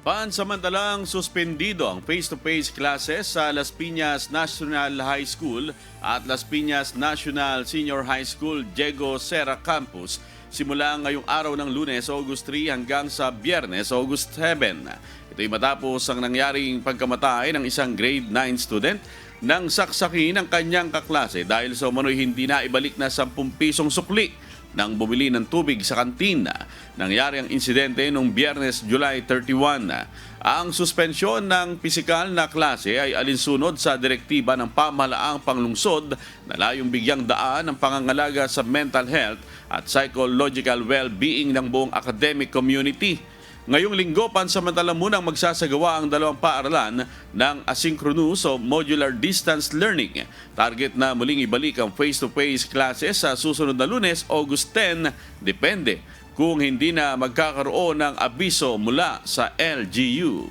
Pansamantalang suspendido ang face-to-face classes sa Las Piñas National High School at Las Piñas National Senior High School Diego Serra Campus simula ngayong araw ng Lunes, August 3 hanggang sa Biyernes, August 7. Ito'y matapos ang nangyaring pagkamatay ng isang grade 9 student nang saksakin ng kanyang kaklase dahil sa umano'y hindi na ibalik na 10 pisong sukli nang bumili ng tubig sa kantina. Nangyari ang insidente noong Biyernes, July 31. Ang suspensyon ng pisikal na klase ay alinsunod sa direktiba ng pamahalaang panglungsod na layong bigyang daan ang pangangalaga sa mental health at psychological well-being ng buong academic community. Ngayong linggo, pansamantala munang magsasagawa ang dalawang paaralan ng asynchronous o modular distance learning. Target na muling ibalik ang face-to-face classes sa susunod na Lunes, August 10, depende kung hindi na magkakaroon ng abiso mula sa LGU.